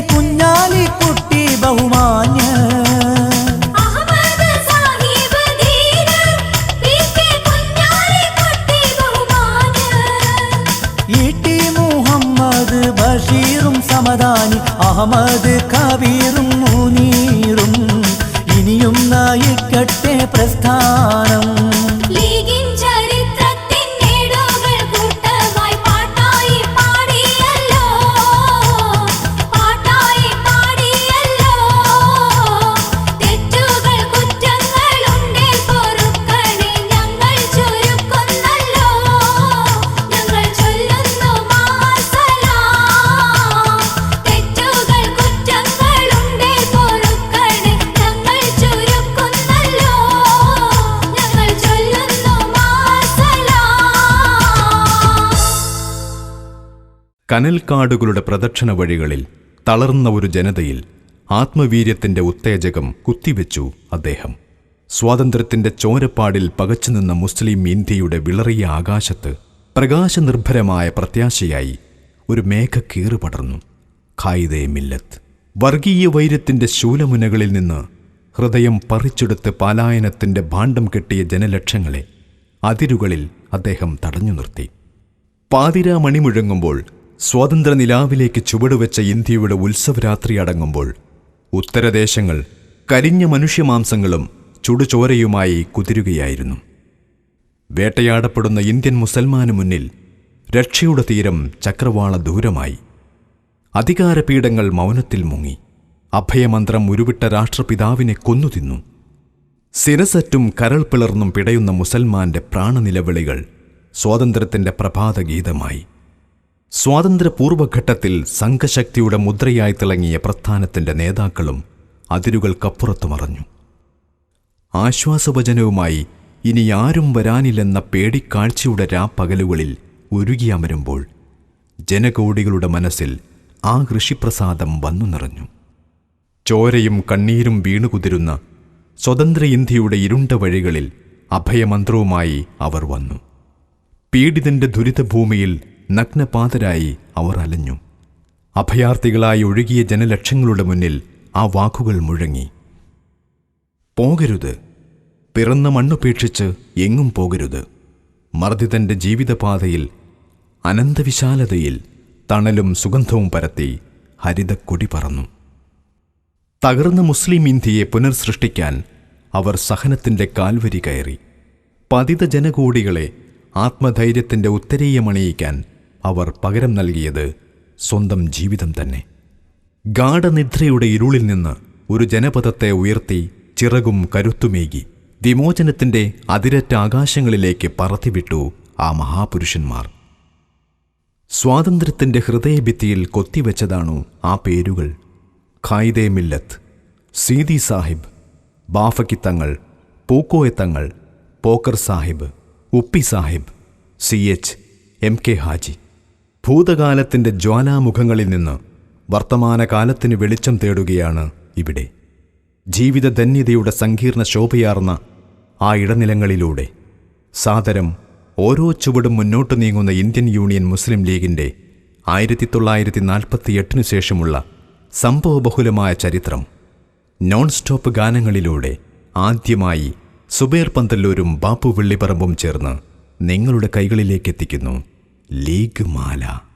കുഞ്ഞാലിക്കുട്ടി ബഹുമാന്യ മുഹമ്മദ് ബഷീറും സമദാനി അഹമ്മദ് കബീറും മുനീറും ഇനിയും നയിക്കട്ടെ പ്രസ്ഥാനം. കനൽക്കാടുകളുടെ പ്രദക്ഷിണ വഴികളിൽ തളർന്ന ഒരു ജനതയിൽ ആത്മവീര്യത്തിന്റെ ഉത്തേജകം കുത്തിവെച്ചു അദ്ദേഹം. സ്വാതന്ത്ര്യത്തിന്റെ ചോരപ്പാടിൽ പകച്ചുനിന്ന മുസ്ലിം ഇന്ത്യയുടെ വിളറിയ ആകാശത്ത് പ്രകാശനിർഭരമായ പ്രത്യാശയായി ഒരു മേഘക്കീറ് പടർന്നു. ഖായിദെ മില്ലത്ത്. വർഗീയ വൈര്യത്തിന്റെ ശൂലമുനകളിൽ നിന്ന് ഹൃദയം പറിച്ചെടുത്ത് പലായനത്തിന്റെ ഭാണ്ഡം കെട്ടിയ ജനലക്ഷങ്ങളെ അതിരുകളിൽ അദ്ദേഹം തടഞ്ഞു നിർത്തി. പാതിരാ മണി മുഴങ്ങുമ്പോൾ, സ്വാതന്ത്ര്യ നിലാവിലേക്ക് ചുവടുവെച്ച ഇന്ത്യയുടെ ഉത്സവരാത്രി അടങ്ങുമ്പോൾ, ഉത്തരദേശങ്ങൾ കരിഞ്ഞ മനുഷ്യമാംസങ്ങളും ചുടുചോരയുമായി കുതിരുകയായിരുന്നു. വേട്ടയാടപ്പെടുന്ന ഇന്ത്യൻ മുസൽമാനു മുന്നിൽ രക്ഷയുടെ തീരം ചക്രവാള ദൂരമായി. അധികാരപീഠങ്ങൾ മൗനത്തിൽ മുങ്ങി. അഭയമന്ത്രം ഉരുവിട്ട രാഷ്ട്രപിതാവിനെ കൊന്നുതിന്നു. ശിരസറ്റും കരൾ പിളർന്നും പിടയുന്ന മുസൽമാന്റെ പ്രാണനിലവിളികൾ സ്വാതന്ത്ര്യത്തിന്റെ പ്രഭാതഗീതമായി. സ്വാതന്ത്ര്യപൂർവ്വഘട്ടത്തിൽ സംഘശക്തിയുടെ മുദ്രയായി തിളങ്ങിയ പ്രസ്ഥാനത്തിന്റെ നേതാക്കളും അതിരുകൾക്കപ്പുറത്തു മറഞ്ഞു. ആശ്വാസവചനവുമായി ഇനി ആരും വരാനില്ലെന്ന പേടിക്കാഴ്ചയുടെ രാപ്പകലുകളിൽ ഉരുകിയമരുമ്പോൾ ജനകോടികളുടെ മനസ്സിൽ ആ ഋഷിപ്രസാദം വന്നു നിറഞ്ഞു. ചോരയും കണ്ണീരും വീണുകുതിരുന്ന സ്വതന്ത്ര ഇന്ത്യയുടെ ഇരുണ്ട വഴികളിൽ അഭയമന്ത്രവുമായി അവർ വന്നു. പീഡിതന്റെ ദുരിതഭൂമിയിൽ നഗ്നപാതരായി അവർ അലഞ്ഞു. അഭയാർത്ഥികളായി ഒഴുകിയ ജനലക്ഷങ്ങളുടെ മുന്നിൽ ആ വാക്കുകൾ മുഴങ്ങി. പോകരുത്, പിറന്ന മണ്ണുപേക്ഷിച്ച് എങ്ങും പോകരുത്. മർദ്ദിതന്റെ ജീവിതപാതയിൽ അനന്തവിശാലതയിൽ തണലും സുഗന്ധവും പരത്തി ഹരിതക്കൊടി പറന്നു. തകർന്ന മുസ്ലിം ഇന്ത്യയെ പുനർസൃഷ്ടിക്കാൻ അവർ സഹനത്തിന്റെ കാൽവരി കയറി. പതിത ജനകോടികളെ ആത്മധൈര്യത്തിന്റെ ഉത്തരീയമണിയിക്കാൻ അവർ പകരം നൽകിയത് സ്വന്തം ജീവിതം തന്നെ. ഗാഢനിദ്രയുടെ ഇരുളിൽ നിന്ന് ഒരു ജനപദത്തെ ഉയർത്തി ചിറകും കരുത്തുമേകി വിമോചനത്തിന്റെ അതിരറ്റ ആകാശങ്ങളിലേക്ക് പറത്തിവിട്ടു ആ മഹാപുരുഷന്മാർ. സ്വാതന്ത്ര്യത്തിന്റെ ഹൃദയഭിത്തിയിൽ കൊത്തിവെച്ചതാണു ആ പേരുകൾ. ഖായിദെ മില്ലത്ത്, സീതി സാഹിബ്, ബാഫക്കിത്തങ്ങൾ, പൂക്കോയത്തങ്ങൾ, പോക്കർ സാഹിബ്, ഉപ്പി സാഹിബ്, CH MK ഹാജി. ഭൂതകാലത്തിന്റെ ജ്വാലാമുഖങ്ങളിൽ നിന്ന് വർത്തമാനകാലത്തിന് വെളിച്ചം തേടുകയാണ് ഇവിടെ. ജീവിതധന്യതയുടെ സങ്കീർണ ശോഭയാർന്ന ആ ഇടനിലങ്ങളിലൂടെ സാദരം ഓരോ ചുവടും മുന്നോട്ടു നീങ്ങുന്ന ഇന്ത്യൻ യൂണിയൻ മുസ്ലിം ലീഗിന്റെ 1948 ശേഷമുള്ള സംഭവബഹുലമായ ചരിത്രം നോൺ സ്റ്റോപ്പ് ഗാനങ്ങളിലൂടെ ആദ്യമായി സുബൈർ പന്തല്ലൂരും ബാപ്പു വെള്ളിപ്പറമ്പും ചേർന്ന് നിങ്ങളുടെ കൈകളിലേക്കെത്തിക്കുന്നു ലീഗ് മാല.